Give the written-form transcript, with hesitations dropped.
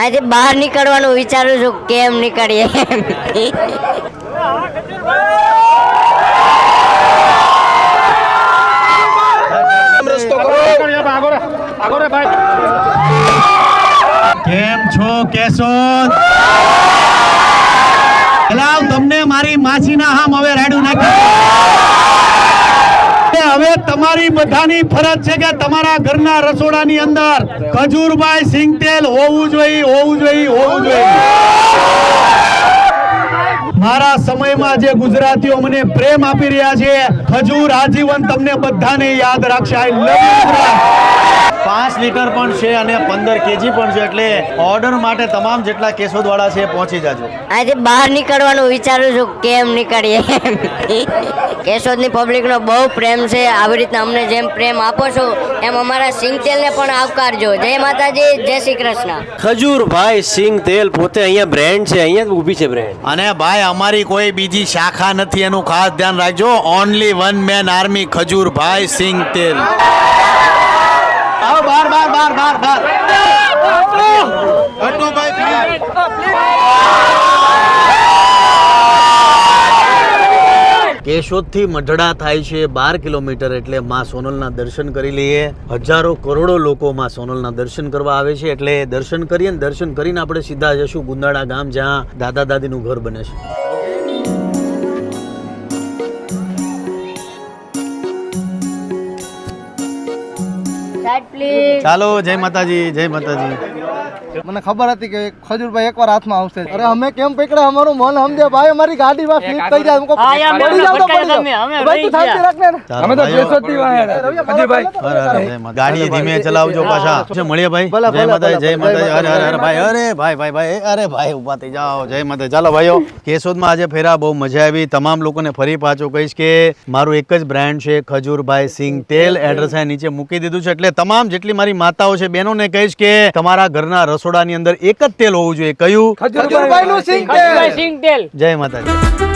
આજે બહાર નીકળવાનું વિચારું છું, કેમ નીકળીએ. કેમ છો કેશોદ? એલાવ તમને મારી માસીના હામ હવે રાડું નાખી. હવે તમારી બધાની ફરજ છે કે તમારા ઘરના રસોડાની અંદર ખજૂરભાઈ સિંગ તેલ હોવું જોઈએ. મારા સમયમાં જે ગુજરાતીઓ મને પ્રેમ આપી રહ્યા છે, ખજૂર આજીવન તમને બધાને યાદ રાખશે. આઈ લવ યુ. 5 લીટર પણ છે અને 15 કેજી પણ છે, એટલે ઓર્ડર માટે તમામ જેટલા કેશોદવાળા છે પહોંચી જાજો. આજે બહાર નીકળવાનું વિચારું છું, કેમ નીકળીએ. કેશોદની પબ્લિકનો બહુ પ્રેમ છે. આવી રીતના અમને જેમ પ્રેમ આપો છો એમ અમારા સિંગ તેલને પણ આવકારજો. જય માતાજી, જય શ્રી કૃષ્ણ. ખજૂરભાઈ સિંગ તેલ પોતે અહીંયા બ્રાન્ડ છે, અહીંયા જ ઊભી છે બ્રાન્ડ. અને ભાઈ અમારી કોઈ બીજી શાખા નથી, એનું ખાસ ધ્યાન રાખજો. Only one man army Khajurbhai સિંગ તેલ. આવો બાર. કેશોદથી મઢડા થાય છે 12 કિલોમીટર, એટલે માં સોનલના દર્શન કરી લઈએ. હજારો કરોડો લોકો માં સોનલના દર્શન કરવા આવે છે, એટલે દર્શન કરીએ ને દર્શન કરીને આપણે સીધા જશું ગુંદાળા ગામ, જ્યાં દાદા દાદીનું ઘર બને છે. ચાલો, જય માતાજી. મને ખબર હતી કે ખજૂરભાઈ એકવાર હાથમાં આવશે. અરે અમે કેમ પકડે, અમારું મન સમજે ભાઈ. અમારી ગાડીમાં ફ્લિપ થઈ જાય. પડી જાવ તો પડી જાવ. ભાઈ તું શાંતિ રાખ ને. અમે તો કેશોદથી વાયા ખજૂરભાઈ. ગાડી ધીમે ચલાવજો પાછા. મળીએ ભાઈ. જય માતાજી. અરે ભાઈ ઉભા થઈ જાઓ. જય માતાજી. ચાલો ભાઈઓ, કેશોદમાં આજે ફેરા બહુ મજા આવી. તમામ લોકોને ફરી પાછો કહીશ કે મારું એક જ બ્રાન્ડ છે, ખજૂરભાઈ સિંગ તેલ. એડ્રેસ આ નીચે મૂકી દીધું છે, એટલે તમામ જેટલી મારી માતાઓ છે, બહેનોને કહીશ કે તમારા ઘરના રસોડાની અંદર એક જ તેલ હોવું જોઈએ. કયું? ખજૂરભાઈનું સિંગ તેલ. જય માતાજી.